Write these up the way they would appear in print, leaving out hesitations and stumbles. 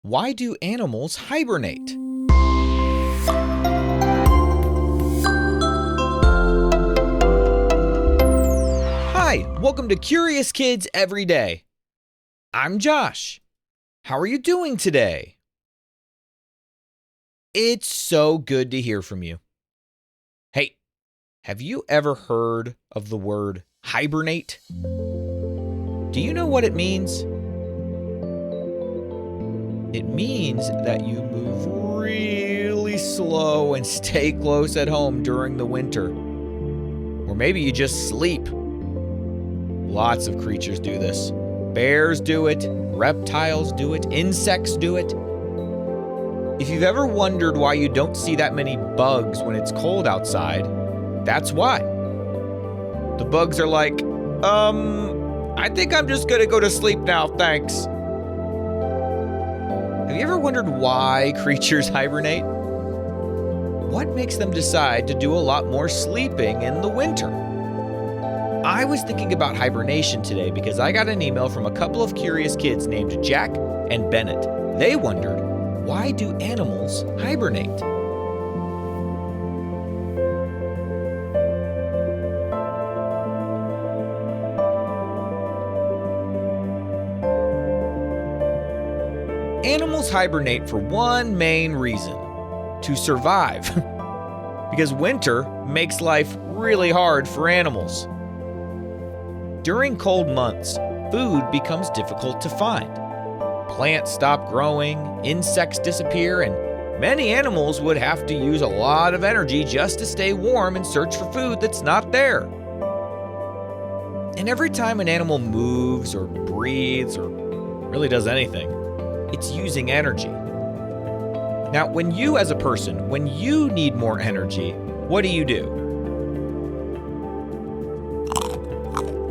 Why do animals hibernate? Hi, welcome to Curious Kids Every Day. I'm Josh. How are you doing today? It's so good to hear from you. Hey, have you ever heard of the word hibernate? Do you know what it means? It means that you move really slow and stay close at home during the winter. Or maybe you just sleep. Lots of creatures do this. Bears do it, reptiles do it, insects do it. If you've ever wondered why you don't see that many bugs when it's cold outside, that's why. The bugs are like, I think I'm just gonna go to sleep now, thanks. Have you ever wondered why creatures hibernate? What makes them decide to do a lot more sleeping in the winter? I was thinking about hibernation today because I got an email from a couple of curious kids named Jack and Bennett. They wondered, why do animals hibernate? Animals hibernate for one main reason: to survive. Because winter makes life really hard for animals. During cold months, food becomes difficult to find. Plants stop growing, insects disappear, and many animals would have to use a lot of energy just to stay warm and search for food that's not there. And every time an animal moves or breathes or really does anything, it's using energy. Now, when you as a person, when you need more energy, what do?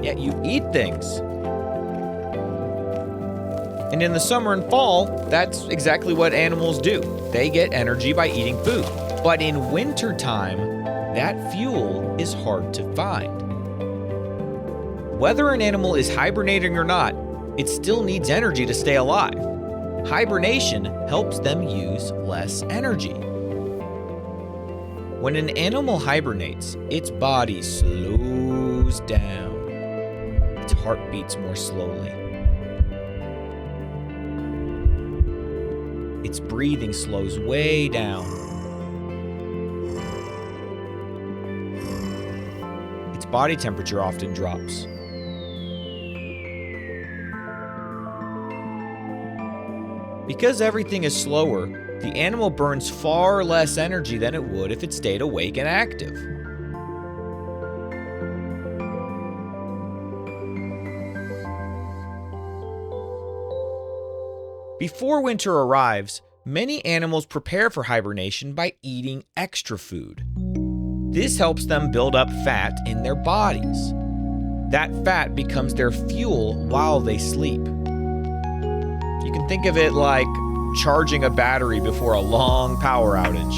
Yeah, you eat things. And in the summer and fall, that's exactly what animals do. They get energy by eating food. But in wintertime, that fuel is hard to find. Whether an animal is hibernating or not, it still needs energy to stay alive. Hibernation helps them use less energy. When an animal hibernates, its body slows down. Its heart beats more slowly. Its breathing slows way down. Its body temperature often drops. Because everything is slower, the animal burns far less energy than it would if it stayed awake and active. Before winter arrives, many animals prepare for hibernation by eating extra food. This helps them build up fat in their bodies. That fat becomes their fuel while they sleep. You can think of it like charging a battery before a long power outage.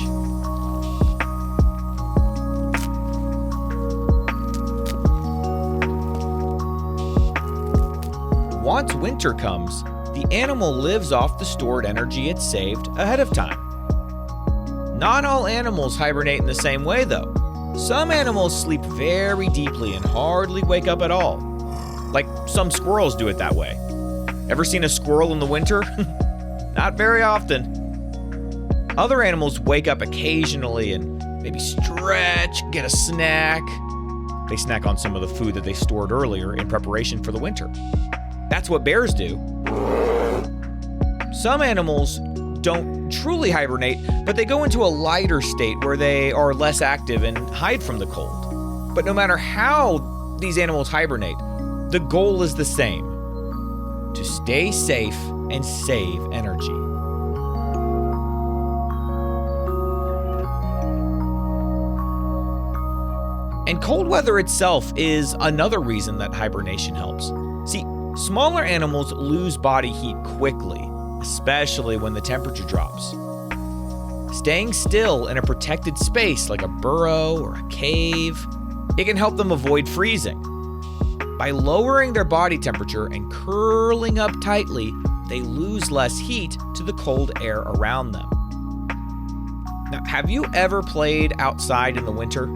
Once winter comes, the animal lives off the stored energy it saved ahead of time. Not all animals hibernate in the same way, though. Some animals sleep very deeply and hardly wake up at all. Like some squirrels do it that way. Ever seen a squirrel in the winter? Not very often. Other animals wake up occasionally and maybe stretch, get a snack. They snack on some of the food that they stored earlier in preparation for the winter. That's what bears do. Some animals don't truly hibernate, but they go into a lighter state where they are less active and hide from the cold. But no matter how these animals hibernate, the goal is the same: to stay safe and save energy. And cold weather itself is another reason that hibernation helps. See, smaller animals lose body heat quickly, especially when the temperature drops. Staying still in a protected space like a burrow or a cave, it can help them avoid freezing. By lowering their body temperature and curling up tightly, they lose less heat to the cold air around them. Now, have you ever played outside in the winter?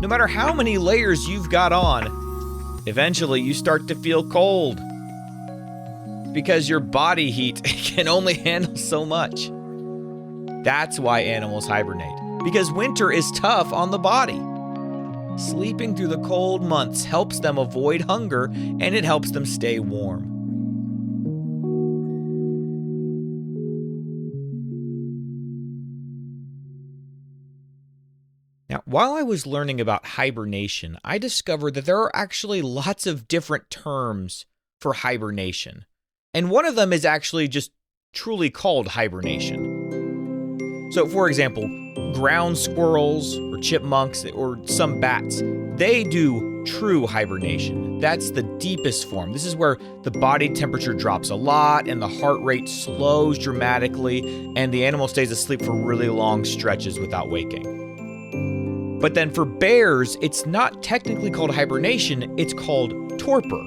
No matter how many layers you've got on, eventually you start to feel cold because your body heat can only handle so much. That's why animals hibernate, because winter is tough on the body. Sleeping through the cold months helps them avoid hunger, and it helps them stay warm. Now, while I was learning about hibernation, I discovered that there are actually lots of different terms for hibernation. And one of them is actually just truly called hibernation. So, for example, ground squirrels or chipmunks or some bats, they do true hibernation. That's the deepest form. This is where the body temperature drops a lot and the heart rate slows dramatically, and the animal stays asleep for really long stretches without waking. But then for bears, it's not technically called hibernation, it's called torpor.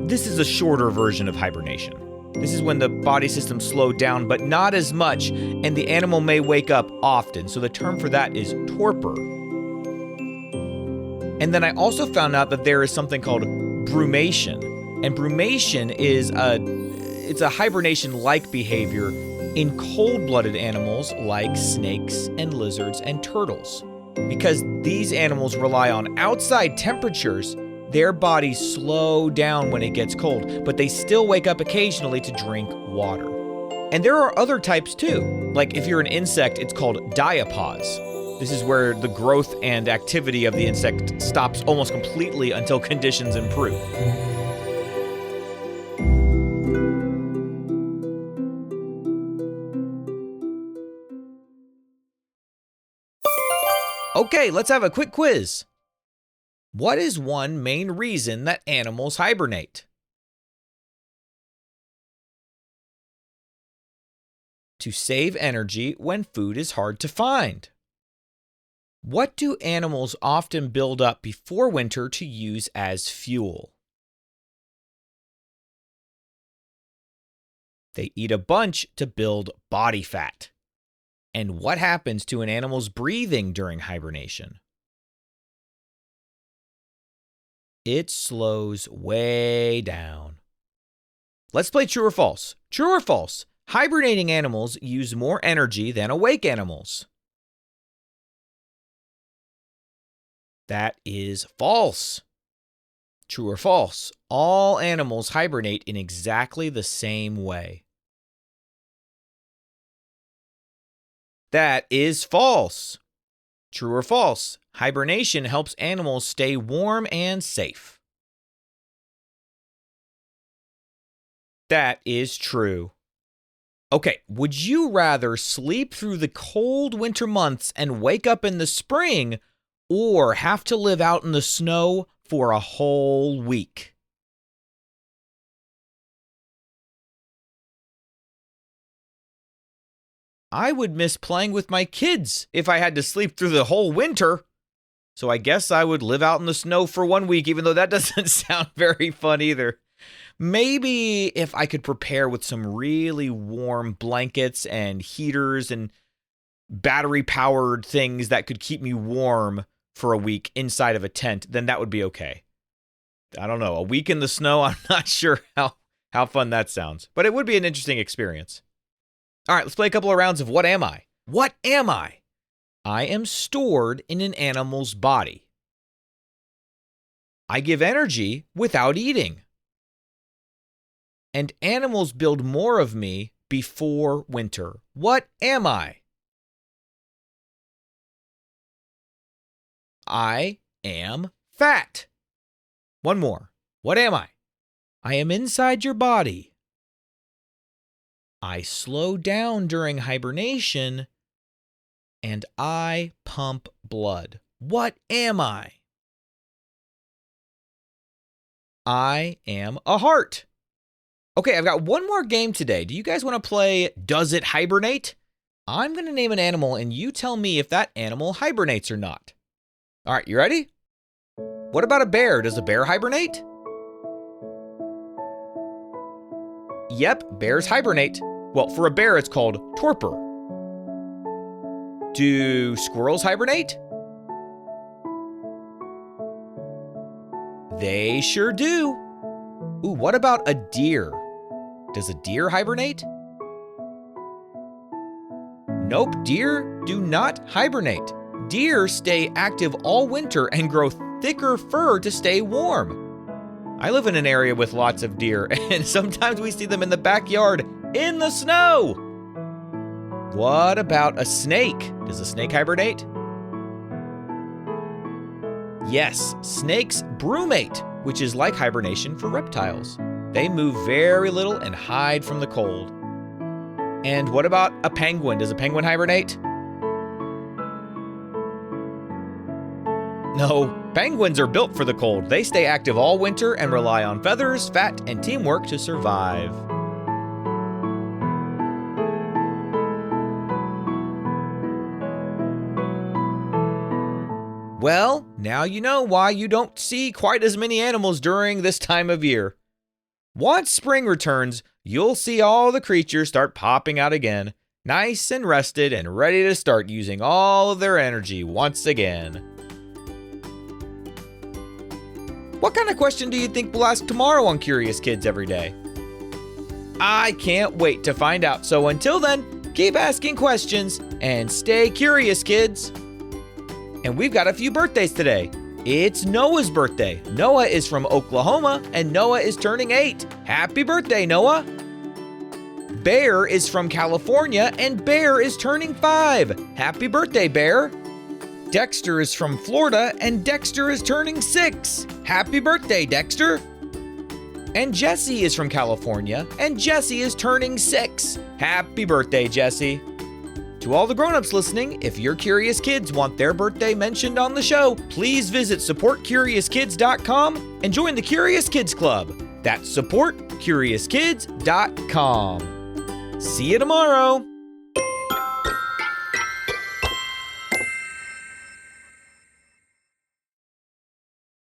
This is a shorter version of hibernation. This is when the body system slowed down, but not as much, and the animal may wake up often. So the term for that is torpor. And then I also found out that there is something called brumation. And brumation is a hibernation-like behavior in cold-blooded animals like snakes and lizards and turtles. Because these animals rely on outside temperatures, their bodies slow down when it gets cold, but they still wake up occasionally to drink water. And there are other types too. Like if you're an insect, it's called diapause. This is where the growth and activity of the insect stops almost completely until conditions improve. Okay, let's have a quick quiz. What is one main reason that animals hibernate? To save energy when food is hard to find. What do animals often build up before winter to use as fuel? They eat a bunch to build body fat. And what happens to an animal's breathing during hibernation? It slows way down. Let's play true or false. True or false? Hibernating animals use more energy than awake animals. That is false. True or false? All animals hibernate in exactly the same way. That is false. True or false? Hibernation helps animals stay warm and safe. That is true. Okay, would you rather sleep through the cold winter months and wake up in the spring, or have to live out in the snow for a whole week? I would miss playing with my kids if I had to sleep through the whole winter. So I guess I would live out in the snow for 1 week, even though that doesn't sound very fun either. Maybe if I could prepare with some really warm blankets and heaters and battery-powered things that could keep me warm for a week inside of a tent, then that would be okay. I don't know, a week in the snow, I'm not sure how fun that sounds, but it would be an interesting experience. All right, let's play a couple of rounds of What Am I? What am I? I am stored in an animal's body. I give energy without eating. And animals build more of me before winter. What am I? I am fat. One more. What am I? I am inside your body. I slow down during hibernation, and I pump blood. What am I? I am a heart. Okay, I've got one more game today. Do you guys want to play Does It Hibernate? I'm going to name an animal, and you tell me if that animal hibernates or not. All right, you ready? What about a bear? Does a bear hibernate? Yep, bears hibernate. Well, for a bear, it's called torpor. Do squirrels hibernate? They sure do. Ooh, what about a deer? Does a deer hibernate? Nope, deer do not hibernate. Deer stay active all winter and grow thicker fur to stay warm. I live in an area with lots of deer, and sometimes we see them in the backyard in the snow. What about a snake? Does a snake hibernate? Yes, snakes brumate, which is like hibernation for reptiles. They move very little and hide from the cold. And what about a penguin? Does a penguin hibernate? No, penguins are built for the cold. They stay active all winter and rely on feathers, fat, and teamwork to survive. Well, now you know why you don't see quite as many animals during this time of year. Once spring returns, you'll see all the creatures start popping out again, nice and rested and ready to start using all of their energy once again. What kind of question do you think we'll ask tomorrow on Curious Kids Every Day? I can't wait to find out, so until then, keep asking questions and stay curious, kids. And we've got a few birthdays today. It's Noah's birthday. Noah is from Oklahoma, and Noah is turning 8. Happy birthday, Noah! Bear is from California, and Bear is turning 5. Happy birthday, Bear! Dexter is from Florida, and Dexter is turning 6. Happy birthday, Dexter! And Jesse is from California, and Jesse is turning 6. Happy birthday, Jesse! To all the grown-ups listening, if your curious kids want their birthday mentioned on the show, please visit supportcuriouskids.com and join the Curious Kids Club. That's supportcuriouskids.com. See you tomorrow!